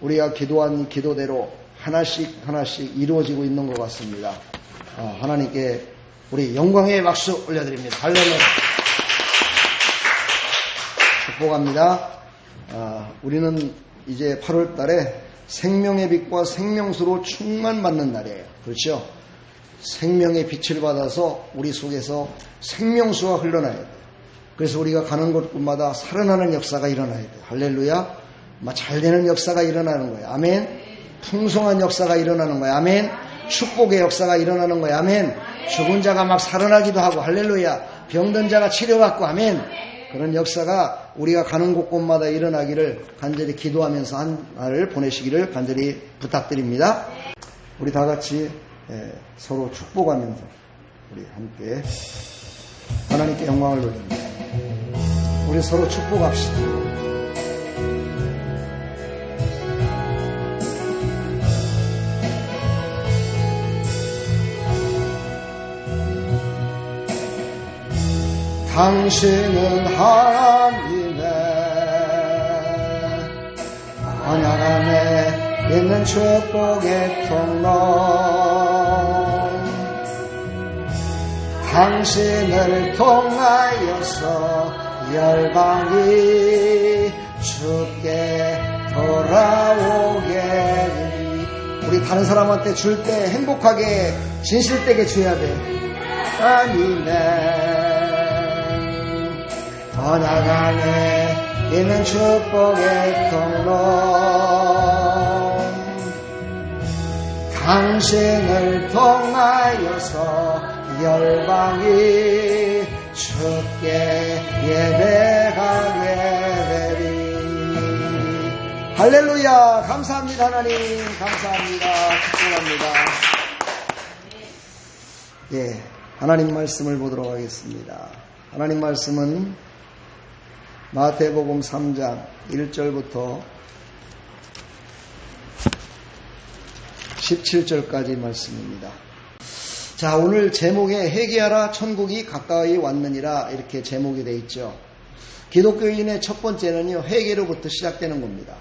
우리가 기도한 이 기도대로 하나씩 이루어지고 있는 것 같습니다. 하나님께 우리 영광의 박수 올려드립니다. 할렐루야. 축복합니다. 우리는 이제 8월 달에 생명의 빛과 생명수로 충만받는 날이에요. 그렇죠? 생명의 빛을 받아서 우리 속에서 생명수가 흘러나야 돼요. 그래서 우리가 가는 곳마다 살아나는 역사가 일어나야 돼요. 할렐루야. 잘 되는 역사가 일어나는 거예요. 아멘. 풍성한 역사가 일어나는 거예요. 아멘. 축복의 역사가 일어나는 거예요. 아멘. 죽은 자가 막 살아나기도 하고 할렐루야. 병든 자가 치료받고 아멘. 그런 역사가 우리가 가는 곳곳마다 일어나기를 간절히 기도하면서 한 날을 보내시기를 간절히 부탁드립니다. 우리 다 같이 서로 축복하면서 우리 함께 하나님께 영광을 돌립니다. 우리 서로 축복합시다. 당신은 하나님의 언약 안에 있는 축복의 통로, 당신을 통하여서 열방이 주께 돌아오게 되니. 우리 다른 사람한테 줄 때 행복하게 진실되게 줘야 돼. 아니네. 언약 안에 있는 축복의 통로, 당신을 통하여서 열방이 주께 예배하게 되리. 할렐루야. 감사합니다. 하나님 감사합니다. 축복합니다. 하나님 말씀을 보도록 하겠습니다. 하나님 말씀은 마태복음 3장 1절부터 17절까지 말씀입니다. 자, 오늘 제목에 회개하라 천국이 가까이 왔느니라 이렇게 제목이 되어 있죠. 기독교인의 첫 번째는요, 회개로부터 시작되는 겁니다.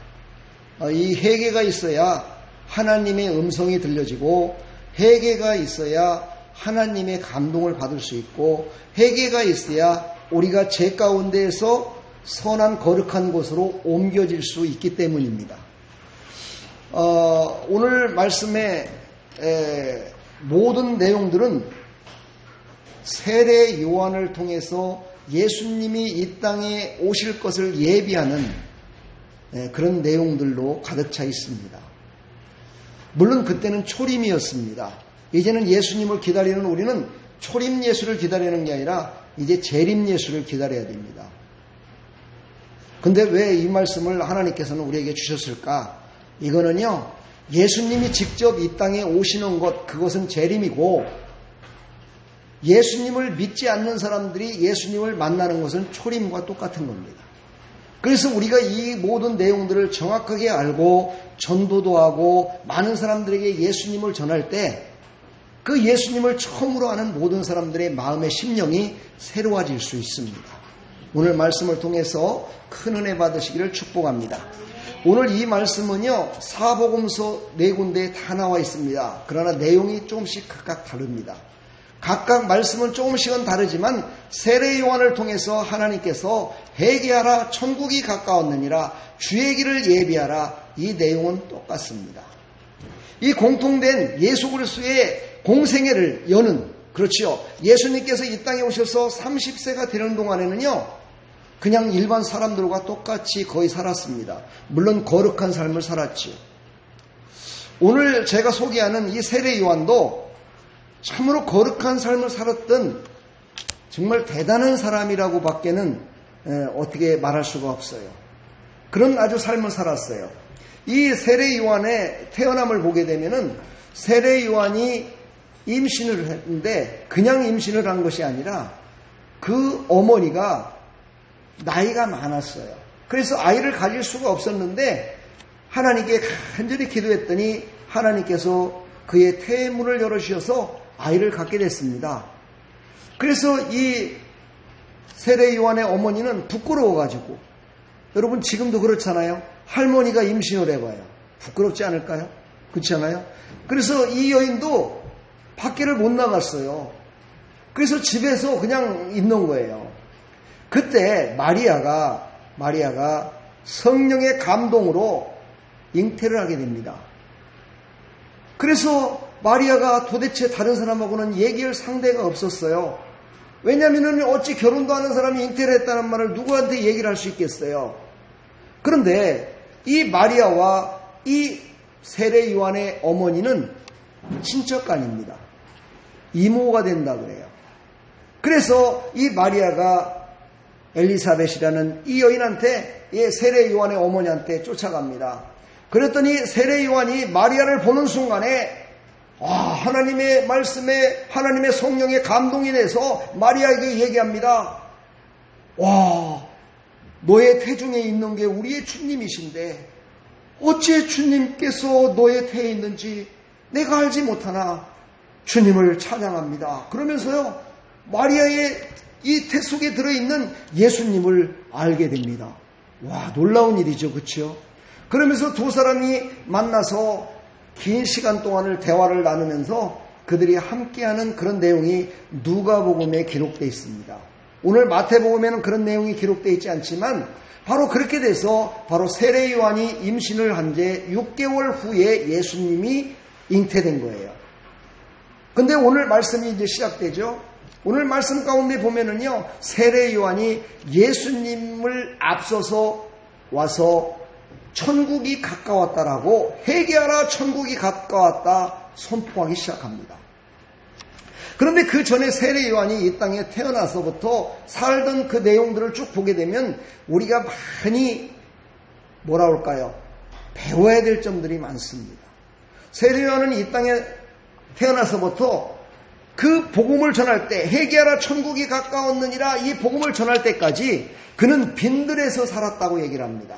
이 회개가 있어야 하나님의 음성이 들려지고, 회개가 있어야 하나님의 감동을 받을 수 있고, 회개가 있어야 우리가 죄 가운데에서 선한 거룩한 곳으로 옮겨질 수 있기 때문입니다. 오늘 말씀의 모든 내용들은 세례 요한을 통해서 예수님이 이 땅에 오실 것을 예비하는 그런 내용들로 가득 차 있습니다. 물론 그때는 초림이었습니다. 이제는 예수님을 기다리는 우리는 초림 예수를 기다리는 게 아니라 이제 재림 예수를 기다려야 됩니다. 근데 왜 이 말씀을 하나님께서는 우리에게 주셨을까? 이거는요, 예수님이 직접 이 땅에 오시는 것, 그것은 재림이고, 예수님을 믿지 않는 사람들이 예수님을 만나는 것은 초림과 똑같은 겁니다. 그래서 우리가 이 모든 내용들을 정확하게 알고 전도도 하고 많은 사람들에게 예수님을 전할 때 그 예수님을 처음으로 아는 모든 사람들의 마음의 심령이 새로워질 수 있습니다. 오늘 말씀을 통해서 큰 은혜 받으시기를 축복합니다. 오늘 이 말씀은요, 사복음서 4군데에 다 나와 있습니다. 그러나 내용이 조금씩 각각 다릅니다. 각각 말씀은 조금씩은 다르지만 세례 요한을 통해서 하나님께서 회개하라 천국이 가까웠느니라 주의 길을 예비하라, 이 내용은 똑같습니다. 이 공통된 예수 그리스도의 공생애를 여는, 그렇죠, 예수님께서 이 땅에 오셔서 30세가 되는 동안에는요, 그냥 일반 사람들과 똑같이 거의 살았습니다. 물론 거룩한 삶을 살았지요. 오늘 제가 소개하는 이 세례 요한도 참으로 거룩한 삶을 살았던 정말 대단한 사람이라고 밖에는 어떻게 말할 수가 없어요. 그런 아주 삶을 살았어요. 이 세례 요한의 태어남을 보게 되면은 세례 요한이 임신을 했는데 그냥 임신을 한 것이 아니라 그 어머니가 나이가 많았어요. 그래서 아이를 가질 수가 없었는데 하나님께 간절히 기도했더니 하나님께서 그의 태문을 열어주셔서 아이를 갖게 됐습니다. 그래서 이 세례 요한의 어머니는 부끄러워가지고, 여러분 지금도 그렇잖아요. 할머니가 임신을 해봐요. 부끄럽지 않을까요? 그렇지 않아요? 그래서 이 여인도 밖에를 못 나갔어요. 그래서 집에서 그냥 있는 거예요. 그때 마리아가 성령의 감동으로 잉태를 하게 됩니다. 그래서 마리아가 도대체 다른 사람하고는 얘기할 상대가 없었어요. 왜냐하면 어찌 결혼도 하는 사람이 잉태를 했다는 말을 누구한테 얘기를 할 수 있겠어요. 그런데 이 마리아와 이 세례 요한의 어머니는 친척간입니다. 이모가 된다 그래요. 그래서 이 마리아가 엘리사벳이라는 이 여인한테, 이 세례 요한의 어머니한테 쫓아갑니다. 그랬더니 세례 요한이 마리아를 보는 순간에 하나님의 말씀에 하나님의 성령의 감동이 돼서 마리아에게 얘기합니다. 너의 태중에 있는 게 우리의 주님이신데 어찌 주님께서 너의 태에 있는지 내가 알지 못하나 주님을 찬양합니다. 그러면서요, 마리아의 이 태 속에 들어있는 예수님을 알게 됩니다. 놀라운 일이죠. 그렇죠? 그러면서 두 사람이 만나서 긴 시간 동안을 대화를 나누면서 그들이 함께하는 그런 내용이 누가복음에 기록되어 있습니다. 오늘 마태복음에는 그런 내용이 기록되어 있지 않지만 바로 그렇게 돼서 바로 세례 요한이 임신을 한 지 6개월 후에 예수님이 잉태된 거예요. 근데 오늘 말씀이 이제 시작되죠. 오늘 말씀 가운데 보면은요, 세례 요한이 예수님을 앞서서 와서 천국이 가까웠다라고, 회개하라 천국이 가까웠다 선포하기 시작합니다. 그런데 그 전에 세례 요한이 이 땅에 태어나서부터 살던 그 내용들을 쭉 보게 되면 우리가 많이 배워야 될 점들이 많습니다. 세례 요한은 이 땅에 태어나서부터 그 복음을 전할 때, 회개하라 천국이 가까웠느니라, 이 복음을 전할 때까지 그는 빈들에서 살았다고 얘기를 합니다.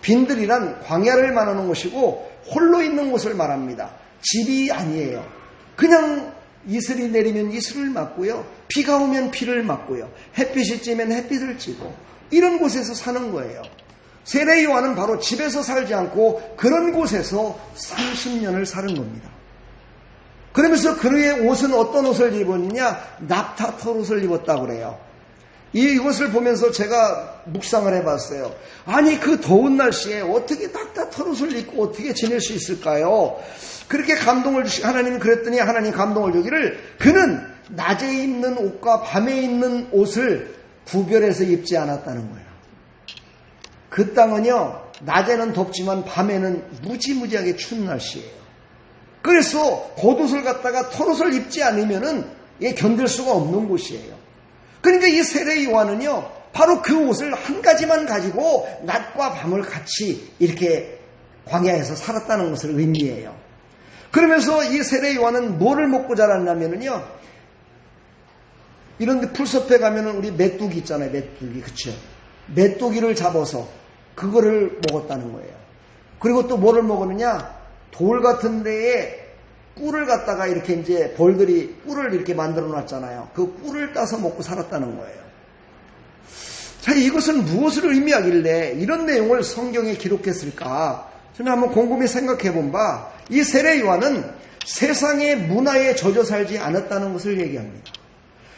빈들이란 광야를 말하는 것이고 홀로 있는 곳을 말합니다. 집이 아니에요. 그냥 이슬이 내리면 이슬을 맞고요, 비가 오면 비를 맞고요, 햇빛이 찌면 햇빛을 찌고 이런 곳에서 사는 거예요. 세례 요한은 바로 집에서 살지 않고 그런 곳에서 30년을 사는 겁니다. 그러면서 그의 옷은 어떤 옷을 입었느냐? 납타털 옷을 입었다고 그래요. 이것을 보면서 제가 묵상을 해봤어요. 아니, 그 더운 날씨에 어떻게 납타털 옷을 입고 어떻게 지낼 수 있을까요? 그렇게 하나님은 그랬더니 하나님 감동을 주기를, 그는 낮에 입는 옷과 밤에 입는 옷을 구별해서 입지 않았다는 거예요. 그 땅은요, 낮에는 덥지만 밤에는 무지무지하게 추운 날씨예요. 그래서 겉옷을 갖다가 털옷을 입지 않으면은 견딜 수가 없는 곳이에요. 그러니까 이 세례 요한은요, 바로 그 옷을 한 가지만 가지고 낮과 밤을 같이 이렇게 광야에서 살았다는 것을 의미해요. 그러면서 이 세례 요한은 뭐를 먹고 자랐냐면은요, 이런데 풀숲에 가면은 우리 메뚜기 있잖아요, 메뚜기. 그쵸? 메뚜기를 잡아서 그거를 먹었다는 거예요. 그리고 또 뭐를 먹었느냐? 돌 같은 데에 꿀을 갖다가 이렇게 이제 벌들이 꿀을 이렇게 만들어 놨잖아요. 그 꿀을 따서 먹고 살았다는 거예요. 자, 이것은 무엇을 의미하길래 이런 내용을 성경에 기록했을까? 저는 한번 곰곰이 생각해 본 바, 이 세례 요한은 세상의 문화에 젖어 살지 않았다는 것을 얘기합니다.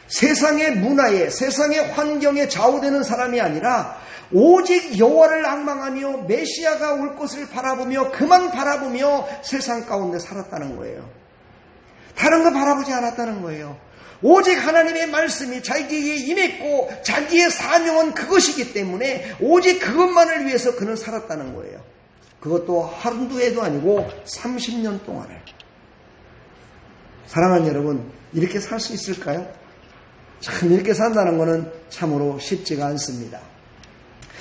세상의 문화에, 세상의 환경에 좌우되는 사람이 아니라 오직 여호와를 앙망하며 메시아가 올 것을 바라보며 그만 바라보며 세상 가운데 살았다는 거예요. 다른 거 바라보지 않았다는 거예요. 오직 하나님의 말씀이 자기에게 임했고 자기의 사명은 그것이기 때문에 오직 그것만을 위해서 그는 살았다는 거예요. 그것도 한두 해도 아니고 30년 동안을. 사랑하는 여러분, 이렇게 살 수 있을까요? 참, 이렇게 산다는 것은 참으로 쉽지가 않습니다.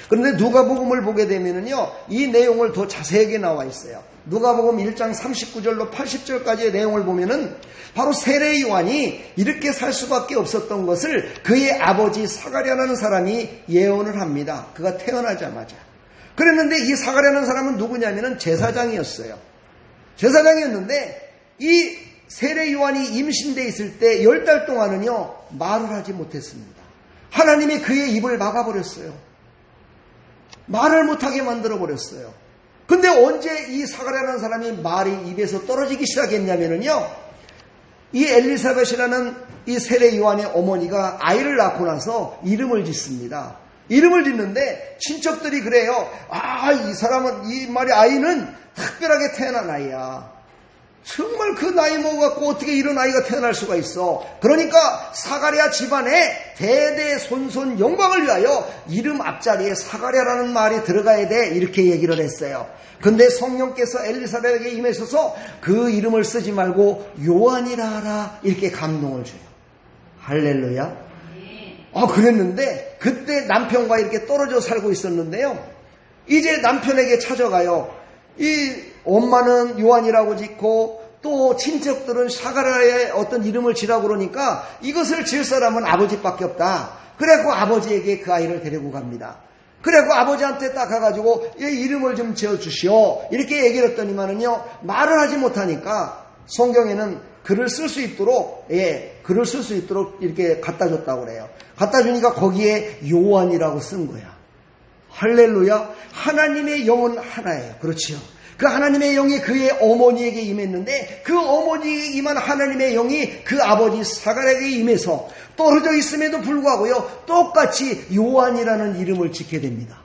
그런데 누가복음을 보게 되면은요, 이 내용을 더 자세하게 나와 있어요. 누가복음 1장 39절로 80절까지의 내용을 보면은 바로 세례 요한이 이렇게 살 수밖에 없었던 것을 그의 아버지 사가랴라는 사람이 예언을 합니다. 그가 태어나자마자. 그랬는데 이 사가랴라는 사람은 누구냐면은 제사장이었어요. 제사장이었는데 이 세례 요한이 임신되어 있을 때 10달 동안은요, 말을 하지 못했습니다. 하나님이 그의 입을 막아버렸어요. 말을 못하게 만들어버렸어요. 근데 언제 이 사가랴라는 사람이 말이 입에서 떨어지기 시작했냐면요, 이 엘리사벳이라는 이 세례 요한의 어머니가 아이를 낳고 나서 이름을 짓습니다. 이름을 짓는데 친척들이 그래요. 이 사람은, 이 말이 아이는 특별하게 태어난 아이야. 정말 그 나이 먹어갖고 어떻게 이런 아이가 태어날 수가 있어. 그러니까 사가랴 집안에 대대손손 영광을 위하여 이름 앞자리에 사가랴라는 말이 들어가야 돼, 이렇게 얘기를 했어요. 근데 성령께서 엘리사벳에게 임하셔서 그 이름을 쓰지 말고 요한이라 하라, 이렇게 감동을 줘요. 할렐루야. 그랬는데 그때 남편과 이렇게 떨어져 살고 있었는데요, 이제 남편에게 찾아가요. 이 엄마는 요한이라고 짓고 또 친척들은 사가랴의 어떤 이름을 지라고 그러니까 이것을 지을 사람은 아버지밖에 없다. 그래갖고 아버지에게 그 아이를 데리고 갑니다. 그래갖고 아버지한테 딱 가가지고 이 이름을 좀 지어주시오, 이렇게 얘기를 했더니만은요, 말을 하지 못하니까 성경에는 글을 쓸 수 있도록, 글을 쓸 수 있도록 이렇게 갖다 줬다고 그래요. 갖다 주니까 거기에 요한이라고 쓴 거야. 할렐루야. 하나님의 영은 하나예요. 그렇지요. 그 하나님의 영이 그의 어머니에게 임했는데 그 어머니에게 임한 하나님의 영이 그 아버지 사가랴에게 임해서 떨어져 있음에도 불구하고요, 똑같이 요한이라는 이름을 짓게 됩니다.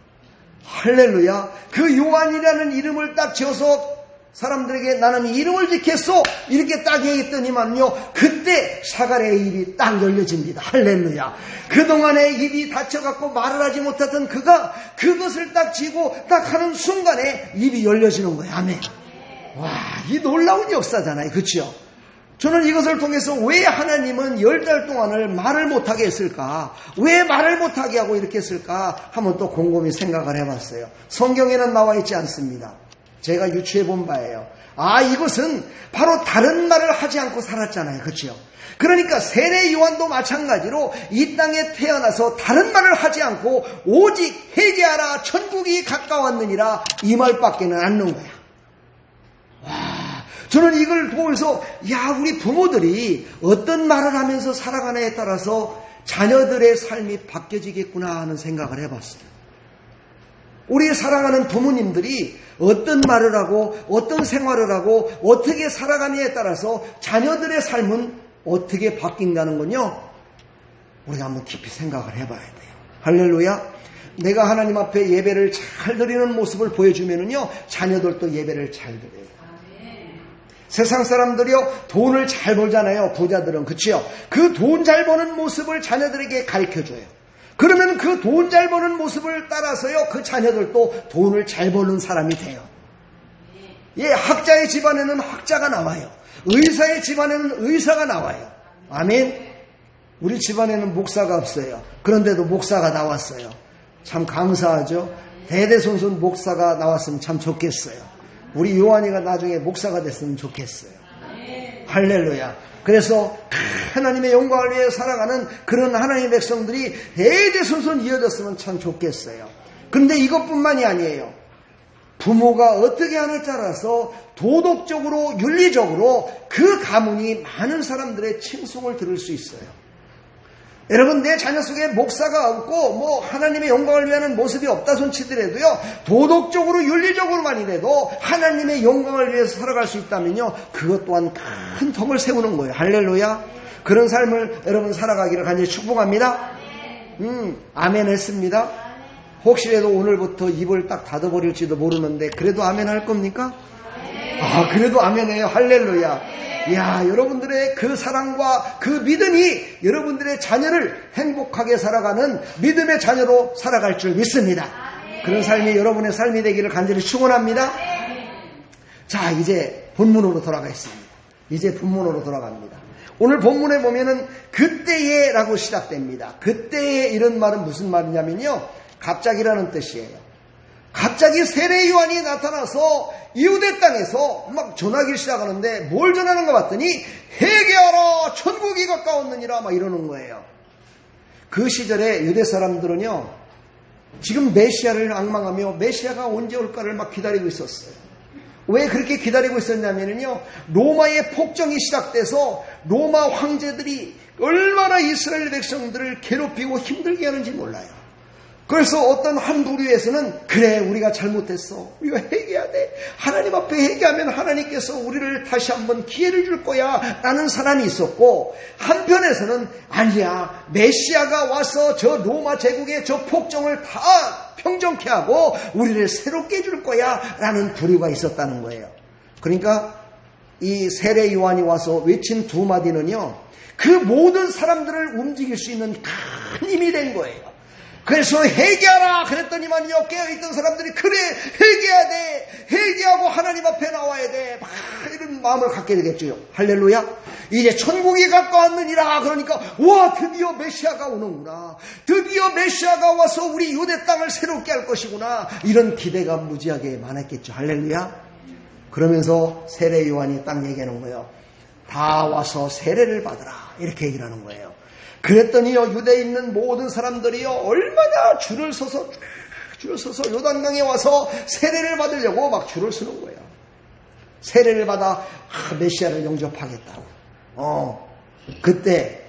할렐루야. 그 요한이라는 이름을 딱 지어서 사람들에게 나는 이름을 짓겠소, 이렇게 딱 얘기했더니만요, 그때 사가랴의 입이 딱 열려집니다. 할렐루야. 그동안에 입이 닫혀갖고 말을 하지 못하던 그가 그것을 딱 쥐고 딱 하는 순간에 입이 열려지는 거예요. 아멘. 와, 이 놀라운 역사잖아요. 그렇죠? 저는 이것을 통해서 왜 하나님은 10달 동안을 말을 못하게 했을까? 왜 말을 못하게 하고 이렇게 했을까? 한번 또 곰곰이 생각을 해봤어요. 성경에는 나와 있지 않습니다. 제가 유추해 본 바예요. 이것은 바로 다른 말을 하지 않고 살았잖아요. 그렇죠? 그러니까 세례 요한도 마찬가지로 이 땅에 태어나서 다른 말을 하지 않고 오직 회개하라, 천국이 가까웠느니라, 이 말밖에는 안 넣은 거야. 와, 저는 이걸 보면서 우리 부모들이 어떤 말을 하면서 살아가냐에 따라서 자녀들의 삶이 바뀌어지겠구나 하는 생각을 해봤어요. 우리 사랑하는 부모님들이 어떤 말을 하고 어떤 생활을 하고 어떻게 살아가느냐에 따라서 자녀들의 삶은 어떻게 바뀐다는 건요, 우리가 한번 깊이 생각을 해봐야 돼요. 할렐루야. 내가 하나님 앞에 예배를 잘 드리는 모습을 보여주면은요, 자녀들도 예배를 잘 드려요. 세상 사람들이요, 돈을 잘 벌잖아요. 부자들은. 그치요? 그 돈 잘 버는 모습을 자녀들에게 가르쳐줘요. 그러면 그 돈 잘 버는 모습을 따라서요, 그 자녀들도 돈을 잘 버는 사람이 돼요. 학자의 집안에는 학자가 나와요. 의사의 집안에는 의사가 나와요. 아멘. 우리 집안에는 목사가 없어요. 그런데도 목사가 나왔어요. 참 감사하죠. 대대손손 목사가 나왔으면 참 좋겠어요. 우리 요한이가 나중에 목사가 됐으면 좋겠어요. 할렐루야. 그래서 하나님의 영광을 위해 살아가는 그런 하나님의 백성들이 대대손손 이어졌으면 참 좋겠어요. 그런데 이것뿐만이 아니에요. 부모가 어떻게 하느냐에 따라서 도덕적으로, 윤리적으로 그 가문이 많은 사람들의 칭송을 들을 수 있어요. 여러분, 내 자녀 속에 목사가 없고 하나님의 영광을 위하는 모습이 없다 손치더라도요, 도덕적으로 윤리적으로만이라도 하나님의 영광을 위해서 살아갈 수 있다면요, 그것 또한 큰 덕을 세우는 거예요. 할렐루야. 그런 삶을 여러분 살아가기를 간절히 축복합니다. 아멘 했습니다. 혹시라도 오늘부터 입을 딱 닫아버릴지도 모르는데 그래도 아멘 할 겁니까? 그래도 아멘 해요. 할렐루야. 여러분들의 그 사랑과 그 믿음이 여러분들의 자녀를 행복하게 살아가는 믿음의 자녀로 살아갈 줄 믿습니다. 그런 삶이 여러분의 삶이 되기를 간절히 축원합니다. 자, 이제 본문으로 돌아가겠습니다. 이제 본문으로 돌아갑니다. 오늘 본문에 보면은 그때에 라고 시작됩니다. 그때에 이런 말은 무슨 말이냐면요, 갑자기라는 뜻이에요. 갑자기 세례 요한이 나타나서 이후대 땅에서 막 전하기 시작하는데 뭘 전하는 거 봤더니 회개하라, 천국이 가까웠느니라 막 이러는 거예요. 그 시절에 유대 사람들은요, 지금 메시아를 앙망하며 메시아가 언제 올까를 막 기다리고 있었어요. 왜 그렇게 기다리고 있었냐면요, 로마의 폭정이 시작돼서 로마 황제들이 얼마나 이스라엘 백성들을 괴롭히고 힘들게 하는지 몰라요. 그래서 어떤 한 부류에서는 그래 우리가 잘못했어. 우리가 회개해야 돼. 하나님 앞에 회개하면 하나님께서 우리를 다시 한번 기회를 줄 거야 라는 사람이 있었고 한편에서는 아니야. 메시아가 와서 저 로마 제국의 저 폭정을 다 평정케 하고 우리를 새롭게 해줄 거야 라는 부류가 있었다는 거예요. 그러니까 이 세례 요한이 와서 외친 두 마디는요. 그 모든 사람들을 움직일 수 있는 큰 힘이 된 거예요. 그래서 회개하라 그랬더니만요 깨어있던 사람들이 그래 회개해야 돼 회개하고 하나님 앞에 나와야 돼 막 이런 마음을 갖게 되겠죠. 할렐루야. 이제 천국이 가까웠느니라. 그러니까 와 드디어 메시아가 오는구나. 드디어 메시아가 와서 우리 유대 땅을 새롭게 할 것이구나. 이런 기대가 무지하게 많았겠죠. 할렐루야. 그러면서 세례 요한이 딱 얘기하는 거예요. 다 와서 세례를 받으라 이렇게 얘기를 하는 거예요. 그랬더니요 유대에 있는 모든 사람들이요 얼마나 줄을 서서 요단강에 와서 세례를 받으려고 막 줄을 서는 거예요. 세례를 받아 메시아를 영접하겠다고. 그때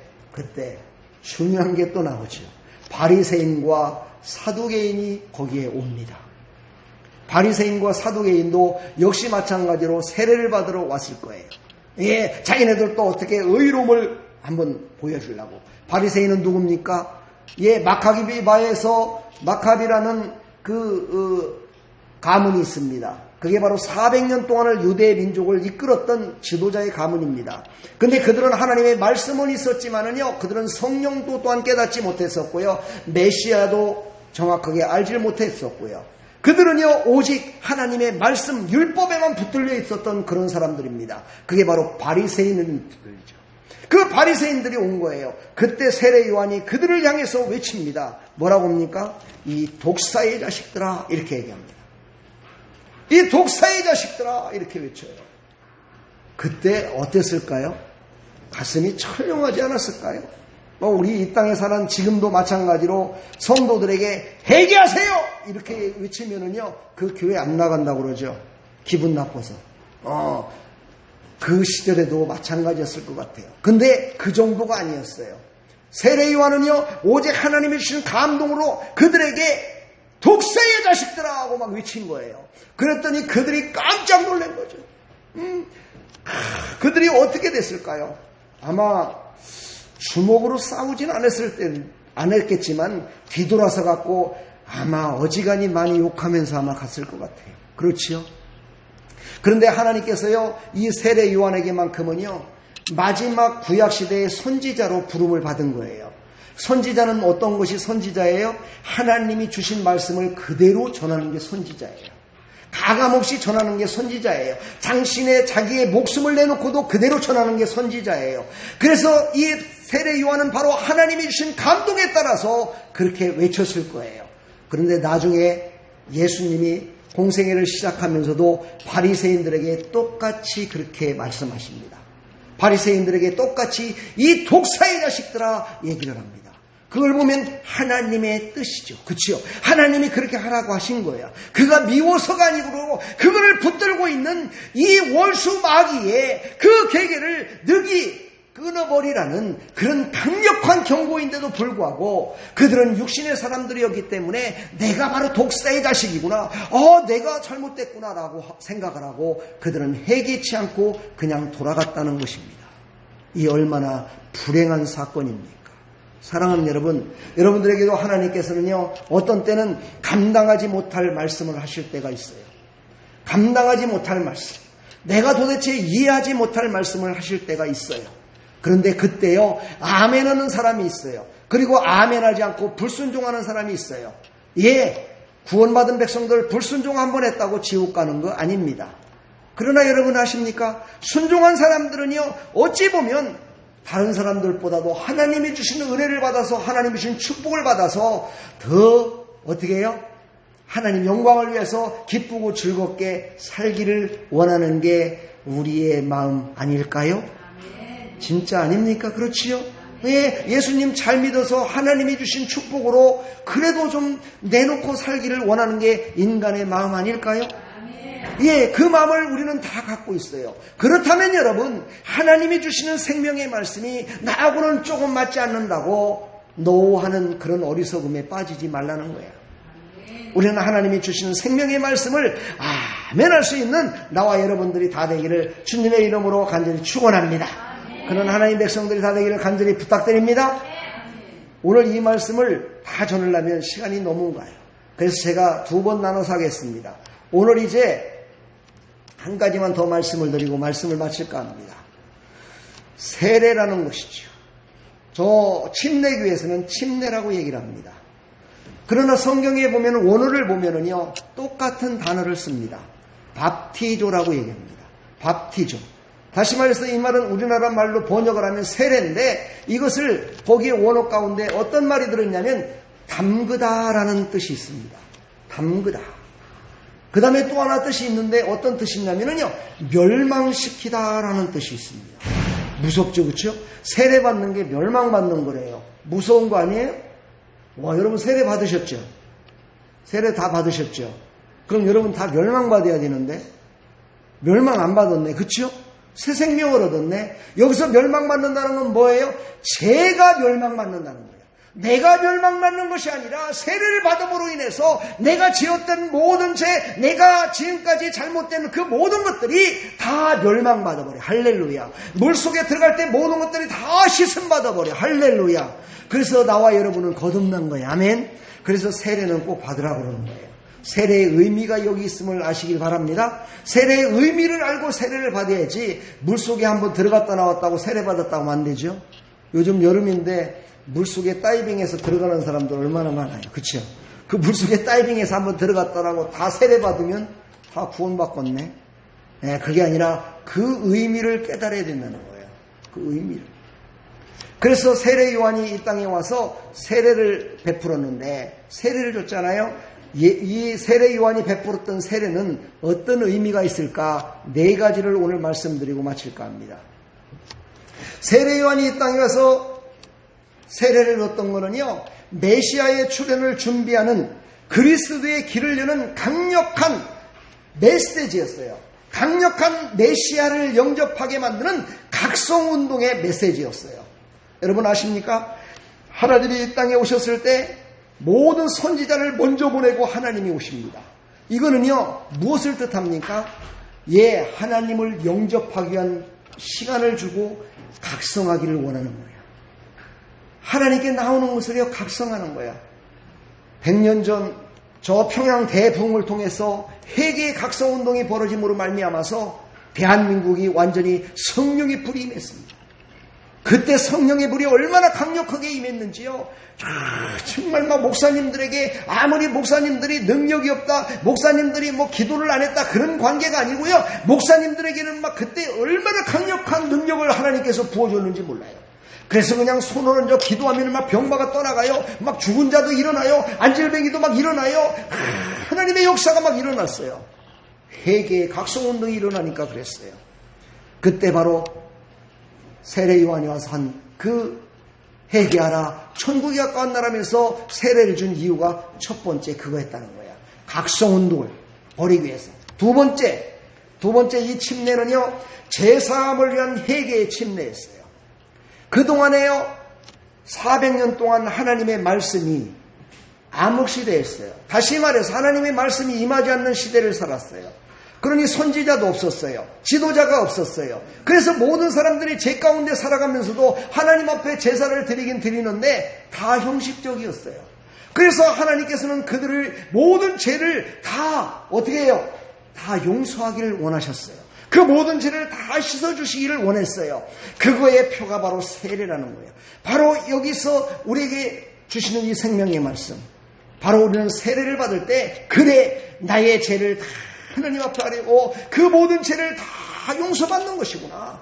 중요한 게 또 나오죠. 바리새인과 사두개인이 거기에 옵니다. 바리새인과 사두개인도 역시 마찬가지로 세례를 받으러 왔을 거예요. 예, 자기네들도 어떻게 의로움을 한번 보여주려고. 바리새인은 누굽니까? 예, 마카비바에서 마카비라는 가문이 있습니다. 그게 바로 400년 동안을 유대 민족을 이끌었던 지도자의 가문입니다. 근데 그들은 하나님의 말씀은 있었지만은요, 그들은 성령도 또한 깨닫지 못했었고요, 메시아도 정확하게 알지 못했었고요. 그들은요, 오직 하나님의 말씀, 율법에만 붙들려 있었던 그런 사람들입니다. 그게 바로 바리새인들이죠. 그 바리새인들이 온 거예요. 그때 세례 요한이 그들을 향해서 외칩니다. 뭐라고 합니까? 이 독사의 자식들아 이렇게 얘기합니다. 이 독사의 자식들아 이렇게 외쳐요. 그때 어땠을까요? 가슴이 철렁하지 않았을까요? 우리 이 땅에 사는 지금도 마찬가지로 성도들에게 회개하세요 이렇게 외치면은요 그 교회 안 나간다고 그러죠. 기분 나빠서. 그 시절에도 마찬가지였을 것 같아요. 근데 그 정도가 아니었어요. 세례 요한은요 오직 하나님이 주신 감동으로 그들에게 독사의 자식들아 하고 막 외친 거예요. 그랬더니 그들이 깜짝 놀란 거죠. 그들이 어떻게 됐을까요? 아마 주먹으로 싸우진 않았겠지만 뒤돌아서 갖고 아마 어지간히 많이 욕하면서 아마 갔을 것 같아요. 그렇지요? 그런데 하나님께서요 이 세례 요한에게만큼은요 마지막 구약시대의 선지자로 부름을 받은 거예요. 선지자는 어떤 것이 선지자예요? 하나님이 주신 말씀을 그대로 전하는 게 선지자예요. 가감없이 전하는 게 선지자예요. 자기의 목숨을 내놓고도 그대로 전하는 게 선지자예요. 그래서 이 세례 요한은 바로 하나님이 주신 감동에 따라서 그렇게 외쳤을 거예요. 그런데 나중에 예수님이 공생애를 시작하면서도 바리새인들에게 똑같이 그렇게 말씀하십니다. 바리새인들에게 똑같이 이 독사의 자식들아 얘기를 합니다. 그걸 보면 하나님의 뜻이죠. 그렇죠? 하나님이 그렇게 하라고 하신 거예요. 그가 미워서가 아니고 그거를 붙들고 있는 이 월수 마귀의 그 계계를 능히 끊어버리라는 그런 강력한 경고인데도 불구하고 그들은 육신의 사람들이었기 때문에 내가 바로 독사의 자식이구나. 내가 잘못됐구나 라고 생각을 하고 그들은 회개치 않고 그냥 돌아갔다는 것입니다. 이 얼마나 불행한 사건입니까? 사랑하는 여러분, 여러분들에게도 하나님께서는요 어떤 때는 감당하지 못할 말씀을 하실 때가 있어요. 감당하지 못할 말씀, 내가 도대체 이해하지 못할 말씀을 하실 때가 있어요. 그런데 그때요 아멘하는 사람이 있어요. 그리고 아멘하지 않고 불순종하는 사람이 있어요. 예, 구원받은 백성들 불순종 한번 했다고 지옥 가는 거 아닙니다. 그러나 여러분 아십니까? 순종한 사람들은요 어찌 보면 다른 사람들보다도 하나님이 주시는 은혜를 받아서 하나님이 주신 축복을 받아서 더 어떻게 해요? 하나님 영광을 위해서 기쁘고 즐겁게 살기를 원하는 게 우리의 마음 아닐까요? 진짜 아닙니까? 그렇지요? 예, 예수님 잘 믿어서 하나님이 주신 축복으로 그래도 좀 내놓고 살기를 원하는 게 인간의 마음 아닐까요? 예, 그 마음을 우리는 다 갖고 있어요. 그렇다면 여러분, 하나님이 주시는 생명의 말씀이 나하고는 조금 맞지 않는다고 노하는 그런 어리석음에 빠지지 말라는 거야. 우리는 하나님이 주시는 생명의 말씀을 아멘할 수 있는 나와 여러분들이 다 되기를 주님의 이름으로 간절히 축원합니다. 그런 하나님 백성들이 다 되기를 간절히 부탁드립니다. 오늘 이 말씀을 다 전하려면 시간이 너무 가요. 그래서 제가 2번 나눠서 하겠습니다. 오늘 이제 한 가지만 더 말씀을 드리고 말씀을 마칠까 합니다. 세례라는 것이죠. 저 침례교에서는 침례라고 얘기를 합니다. 그러나 성경에 보면 원어를 보면은요 똑같은 단어를 씁니다. 밥티조라고 얘기합니다. 밥티조. 다시 말해서 이 말은 우리나라 말로 번역을 하면 세례인데 이것을 거기에 원어 가운데 어떤 말이 들었냐면 담그다라는 뜻이 있습니다. 담그다. 그 다음에 또 하나 뜻이 있는데 어떤 뜻이 있냐면요 멸망시키다라는 뜻이 있습니다. 무섭죠, 그렇죠? 세례 받는 게 멸망받는 거래요. 무서운 거 아니에요? 와, 여러분 세례 받으셨죠? 세례 다 받으셨죠? 그럼 여러분 다 멸망받아야 되는데 멸망 안 받았네, 그렇죠? 새 생명을 얻었네. 여기서 멸망받는다는 건 뭐예요? 죄가 멸망받는다는 거예요. 내가 멸망받는 것이 아니라 세례를 받음으로 인해서 내가 지었던 모든 죄, 내가 지금까지 잘못된 그 모든 것들이 다 멸망받아버려. 할렐루야. 물속에 들어갈 때 모든 것들이 다 씻음받아버려. 할렐루야. 그래서 나와 여러분은 거듭난 거예요. 아멘. 그래서 세례는 꼭 받으라고 그러는 거예요. 세례의 의미가 여기 있음을 아시길 바랍니다. 세례의 의미를 알고 세례를 받아야지 물속에 한번 들어갔다 나왔다고 세례 받았다고 하면 안 되죠. 요즘 여름인데 물속에 다이빙해서 들어가는 사람들 얼마나 많아요. 그렇죠? 그 물속에 다이빙해서 한번 들어갔다라고 다 세례 받으면 다 구원받겠네. 네, 그게 아니라 그 의미를 깨달아야 된다는 거예요. 그 의미를. 그래서 세례 요한이 이 땅에 와서 세례를 베풀었는데 세례를 줬잖아요. 이 세례 요한이 베풀었던 세례는 어떤 의미가 있을까? 4가지를 오늘 말씀드리고 마칠까 합니다. 세례 요한이 이 땅에 와서 세례를 줬던 것은요, 메시아의 출현을 준비하는 그리스도의 길을 여는 강력한 메시지였어요. 강력한 메시아를 영접하게 만드는 각성운동의 메시지였어요. 여러분 아십니까? 하나님이 이 땅에 오셨을 때 모든 선지자를 먼저 보내고 하나님이 오십니다. 이거는요, 무엇을 뜻합니까? 하나님을 영접하기 위한 시간을 주고 각성하기를 원하는 거예요. 하나님께 나오는 것을요 각성하는 거야. 100년 전 저 평양 대붕을 통해서 회개의 각성운동이 벌어짐으로 말미암아서 대한민국이 완전히 성령의 불이 임했습니다. 그때 성령의 불이 얼마나 강력하게 임했는지요. 정말 막 목사님들에게 아무리 목사님들이 능력이 없다, 목사님들이 뭐 기도를 안 했다 그런 관계가 아니고요. 목사님들에게는 막 그때 얼마나 강력한 능력을 하나님께서 부어줬는지 몰라요. 그래서 그냥 손 얹어 기도하면 막 병마가 떠나가요. 막 죽은 자도 일어나요. 안질뱅이도 막 일어나요. 하나님의 역사가 막 일어났어요. 회개의 각성운동이 일어나니까 그랬어요. 그때 바로 세례 요한이 와서 한 그 회개하라, 천국이 가까운 나라면서 세례를 준 이유가 첫 번째 그거였다는 거야. 각성운동을 벌이기 위해서. 두 번째 이 침례는요, 제사함을 위한 회개의 침례였어요. 그동안에요 400년 동안 하나님의 말씀이 암흑시대였어요. 다시 말해서 하나님의 말씀이 임하지 않는 시대를 살았어요. 그러니 선지자도 없었어요. 지도자가 없었어요. 그래서 모든 사람들이 죄 가운데 살아가면서도 하나님 앞에 제사를 드리긴 드리는데 다 형식적이었어요. 그래서 하나님께서는 그들을 모든 죄를 다 어떻게 해요? 다 용서하기를 원하셨어요. 그 모든 죄를 다 씻어주시기를 원했어요. 그거의 표가 바로 세례라는 거예요. 바로 여기서 우리에게 주시는 이 생명의 말씀. 바로 우리는 세례를 받을 때 그래 나의 죄를 다 하나님 앞에 아뢰고 그 모든 죄를 다 용서받는 것이구나.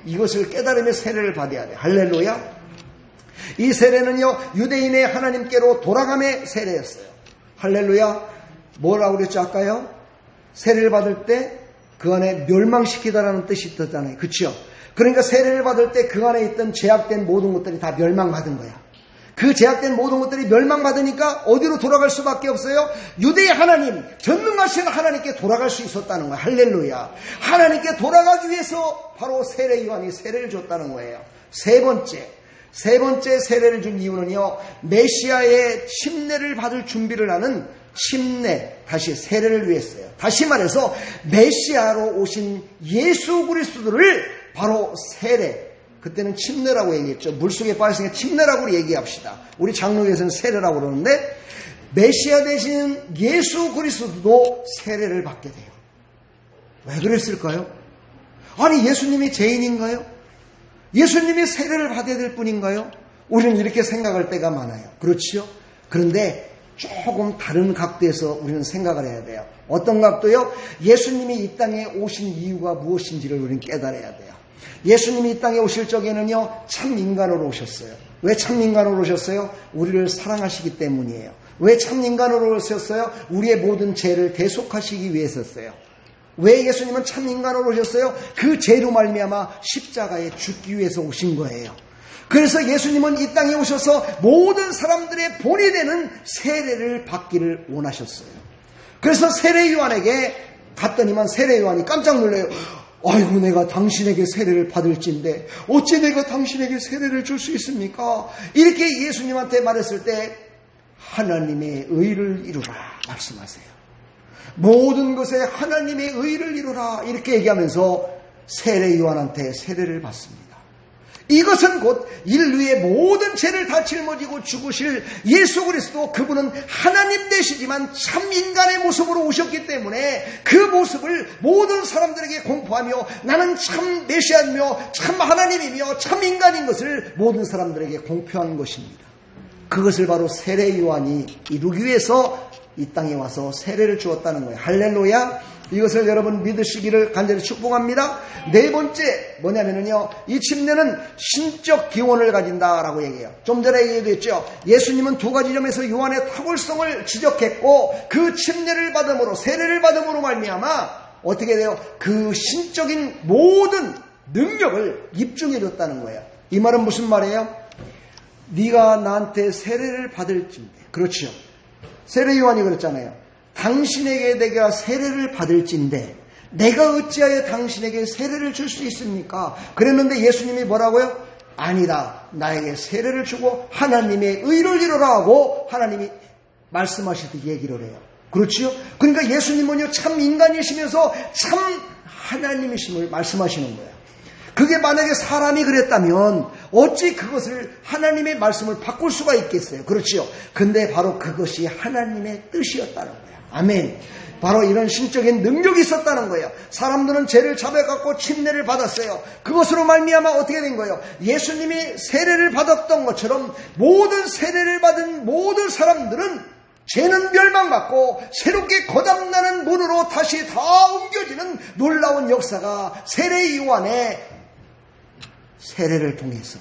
이것을 깨달으며 세례를 받아야 돼. 할렐루야. 이 세례는요 유대인의 하나님께로 돌아감의 세례였어요. 할렐루야. 뭐라고 그랬죠 아까요? 세례를 받을 때 그 안에 멸망시키다라는 뜻이 있었잖아요. 그렇죠? 그러니까 세례를 받을 때 그 안에 있던 제약된 모든 것들이 다 멸망받은 거야. 그 제약된 모든 것들이 멸망받으니까 어디로 돌아갈 수밖에 없어요? 유대의 하나님, 전능하신 하나님께 돌아갈 수 있었다는 거야. 할렐루야. 하나님께 돌아가기 위해서 바로 세례 요한이 세례를 줬다는 거예요. 세 번째, 세 번째 세례를 준 이유는요, 메시아의 침례를 받을 준비를 하는 침례, 다시 세례를 위했어요. 다시 말해서 메시아로 오신 예수 그리스도를 바로 세례, 그때는 침례라고 얘기했죠. 물속에 빠졌으니까 침례라고 얘기합시다. 우리 장로교에서는 세례라고 그러는데, 메시아 대신 예수 그리스도도 세례를 받게 돼요. 왜 그랬을까요? 아니, 예수님이 죄인인가요? 예수님이 세례를 받아야 될 뿐인가요? 우리는 이렇게 생각할 때가 많아요. 그렇지요? 그런데 조금 다른 각도에서 우리는 생각을 해야 돼요. 어떤 각도요? 예수님이 이 땅에 오신 이유가 무엇인지를 우리는 깨달아야 돼요. 예수님이 이 땅에 오실 적에는요, 참 인간으로 오셨어요. 왜 참 인간으로 오셨어요? 우리를 사랑하시기 때문이에요. 왜 참 인간으로 오셨어요? 우리의 모든 죄를 대속하시기 위해서였어요. 왜 예수님은 참 인간으로 오셨어요? 그 죄로 말미암아 십자가에 죽기 위해서 오신 거예요. 그래서 예수님은 이 땅에 오셔서 모든 사람들의 본이 되는 세례를 받기를 원하셨어요. 그래서 세례 요한에게 갔더니만 세례 요한이 깜짝 놀라요. 아이고, 내가 당신에게 세례를 받을진데 어찌 내가 당신에게 세례를 줄 수 있습니까? 이렇게 예수님한테 말했을 때 하나님의 의를 이루라 말씀하세요. 모든 것에 하나님의 의를 이루라 이렇게 얘기하면서 세례 요한한테 세례를 받습니다. 이것은 곧 인류의 모든 죄를 다 짊어지고 죽으실 예수 그리스도, 그분은 하나님 되시지만 참 인간의 모습으로 오셨기 때문에 그 모습을 모든 사람들에게 공포하며 나는 참 메시아이며 참 하나님이며 참 인간인 것을 모든 사람들에게 공표하는 것입니다. 그것을 바로 세례 요한이 이루기 위해서 이 땅에 와서 세례를 주었다는 거예요. 할렐루야. 이것을 여러분 믿으시기를 간절히 축복합니다. 네 번째 뭐냐면요, 이 침례는 신적 기원을 가진다라고 얘기해요. 좀 전에 얘기했죠. 예수님은 두 가지 점에서 요한의 탁월성을 지적했고, 그 침례를 받음으로, 세례를 받음으로 말미암아 어떻게 돼요? 그 신적인 모든 능력을 입증해 줬다는 거예요. 이 말은 무슨 말이에요? 네가 나한테 세례를 받을진데, 그렇죠. 세례 요한이 그랬잖아요. 당신에게 내가 세례를 받을진데 내가 어찌하여 당신에게 세례를 줄 수 있습니까? 그랬는데 예수님이 뭐라고요? 아니다. 나에게 세례를 주고 하나님의 의를 이루라 하고 하나님이 말씀하시듯 얘기를 해요. 그렇지요? 그러니까 예수님은요, 참 인간이시면서 참 하나님이심을 말씀하시는 거예요. 그게 만약에 사람이 그랬다면 어찌 그것을 하나님의 말씀을 바꿀 수가 있겠어요? 그렇지요? 근데 바로 그것이 하나님의 뜻이었다는 거예요. 아멘. 바로 이런 신적인 능력이 있었다는 거예요. 사람들은 죄를 잡아갖고 침례를 받았어요. 그것으로 말미암아 어떻게 된 거예요? 예수님이 세례를 받았던 것처럼 모든 세례를 받은 모든 사람들은 죄는 멸망받고 새롭게 거듭나는 문으로 다시 다 옮겨지는 놀라운 역사가 세례 요한의 세례를 통해서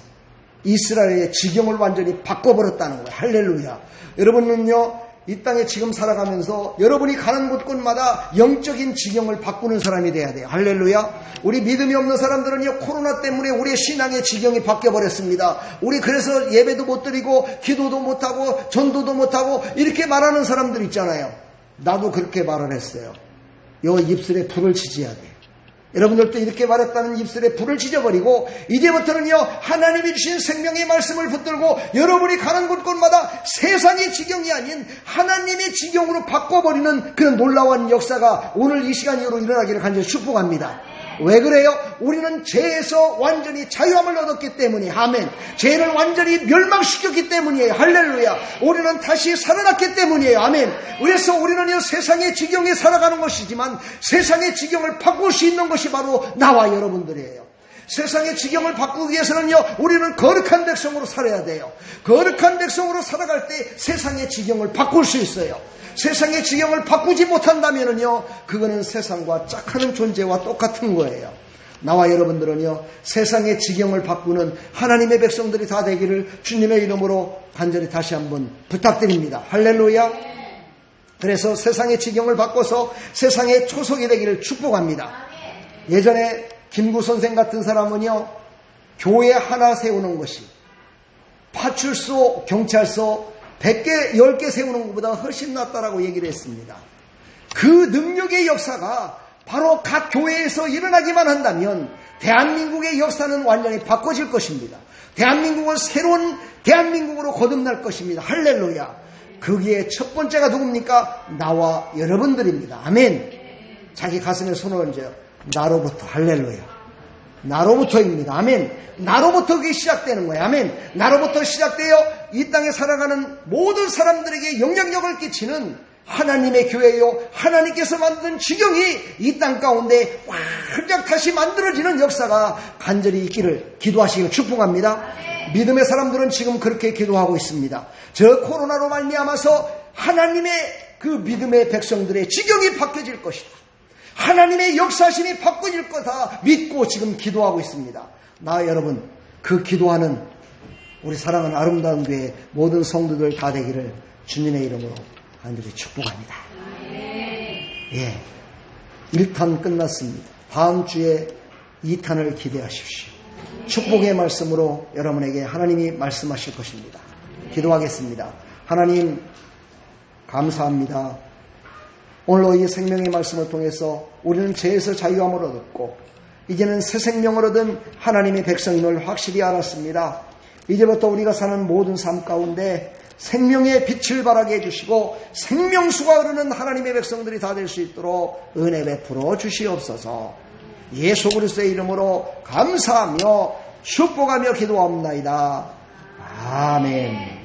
이스라엘의 지경을 완전히 바꿔버렸다는 거예요. 할렐루야. 여러분은요, 이 땅에 지금 살아가면서 여러분이 가는 곳곳마다 영적인 지경을 바꾸는 사람이 돼야 돼요. 할렐루야. 우리 믿음이 없는 사람들은요, 코로나 때문에 우리의 신앙의 지경이 바뀌어버렸습니다. 우리 그래서 예배도 못 드리고 기도도 못하고 전도도 못하고 이렇게 말하는 사람들 있잖아요. 나도 그렇게 말을 했어요. 요 입술에 불을 지져야 돼. 여러분들도 이렇게 말했다는 입술에 불을 지져버리고 이제부터는요, 하나님이 주신 생명의 말씀을 붙들고 여러분이 가는 곳곳마다 세상의 지경이 아닌 하나님의 지경으로 바꿔버리는 그런 놀라운 역사가 오늘 이 시간 이후로 일어나기를 간절히 축복합니다. 왜 그래요? 우리는 죄에서 완전히 자유함을 얻었기 때문에, 아멘. 죄를 완전히 멸망시켰기 때문이에요. 할렐루야. 우리는 다시 살아났기 때문이에요. 아멘. 그래서 우리는 세상의 지경에 살아가는 것이지만 세상의 지경을 바꿀 수 있는 것이 바로 나와 여러분들이에요. 세상의 지경을 바꾸기 위해서는요, 우리는 거룩한 백성으로 살아야 돼요. 거룩한 백성으로 살아갈 때 세상의 지경을 바꿀 수 있어요. 세상의 지경을 바꾸지 못한다면은요, 그거는 세상과 짝하는 존재와 똑같은 거예요. 나와 여러분들은요, 세상의 지경을 바꾸는 하나님의 백성들이 다 되기를 주님의 이름으로 간절히 다시 한번 부탁드립니다. 할렐루야. 그래서 세상의 지경을 바꿔서 세상의 초석이 되기를 축복합니다. 예전에 김구 선생 같은 사람은요, 교회 하나 세우는 것이 파출소, 경찰서 100개, 10개 세우는 것보다 훨씬 낫다라고 얘기를 했습니다. 그 능력의 역사가 바로 각 교회에서 일어나기만 한다면 대한민국의 역사는 완전히 바꿔질 것입니다. 대한민국은 새로운 대한민국으로 거듭날 것입니다. 할렐루야. 거기에 첫 번째가 누굽니까? 나와 여러분들입니다. 아멘. 자기 가슴에 손을 얹어요. 나로부터. 할렐루야. 나로부터입니다. 아멘. 나로부터 그게 시작되는 거예요. 아멘. 나로부터 시작되어 이 땅에 살아가는 모든 사람들에게 영향력을 끼치는 하나님의 교회요, 하나님께서 만든 지경이 이 땅 가운데 활짝 다시 만들어지는 역사가 간절히 있기를 기도하시기를 축복합니다. 믿음의 사람들은 지금 그렇게 기도하고 있습니다. 저 코로나로 말미암아서 하나님의 그 믿음의 백성들의 지경이 바뀌어질 것이다. 하나님의 역사심이 바꿔질 거다 믿고 지금 기도하고 있습니다. 나 여러분, 그 기도하는 우리 사랑하는 아름다운 교회 모든 성도들 다 되기를 주님의 이름으로 간절히 축복합니다. 예, 1탄 끝났습니다. 다음 주에 2탄을 기대하십시오. 축복의 말씀으로 여러분에게 하나님이 말씀하실 것입니다. 기도하겠습니다. 하나님 감사합니다. 오늘로 이 생명의 말씀을 통해서 우리는 죄에서 자유함을 얻었고 이제는 새 생명을 얻은 하나님의 백성임을 확실히 알았습니다. 이제부터 우리가 사는 모든 삶 가운데 생명의 빛을 발하게 해주시고 생명수가 흐르는 하나님의 백성들이 다 될 수 있도록 은혜 베풀어 주시옵소서. 예수 그리스도의 이름으로 감사하며 축복하며 기도합나이다. 아멘.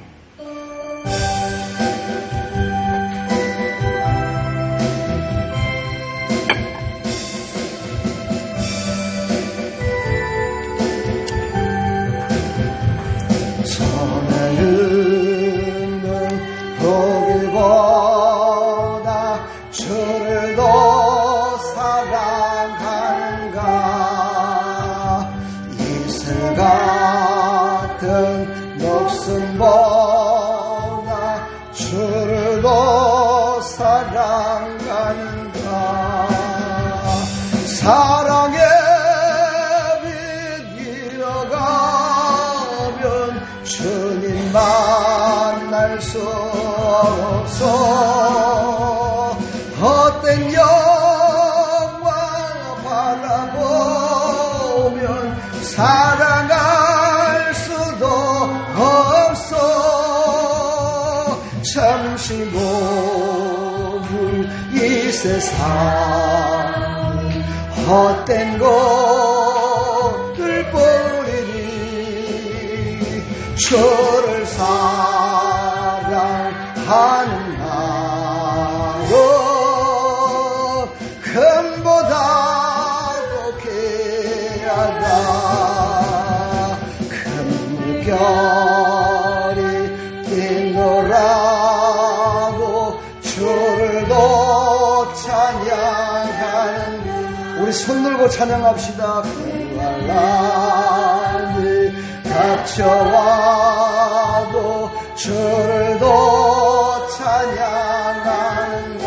보기보다 주를 더 사랑하는가 이슬 같은 목숨보다 주를 더 사랑하는가 사랑의 빛 잃어가면 주님 만날 수 없어 헛된 영광 바라보면 사랑할 수도 없어 잠시 몸을 이 세상 헛된 것들 버리니 주를 사랑하는 나로 금보다도 귀하다 금별이 뛰노라도 주를 더 찬양하는 우리 손 들고 찬양합시다. 그 알람이 닥쳐와도 주를 더 찬양하는가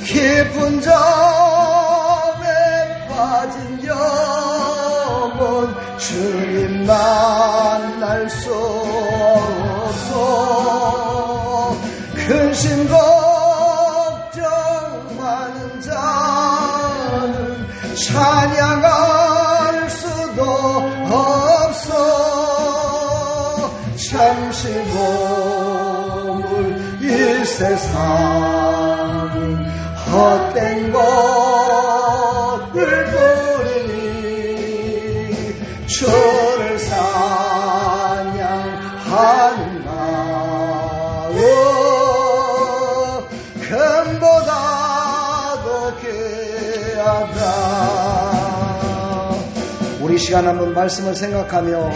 깊은 잠에 빠진 영혼 주님 만날 수 없어 근심 걱정 많은 자는 찬양할 수도 없어 잠시 몸을 이 세상 헛된 것들 버리니 주를 사냥하는 마음 금보다도 귀하다. 우리 시간 한번 말씀을 생각하며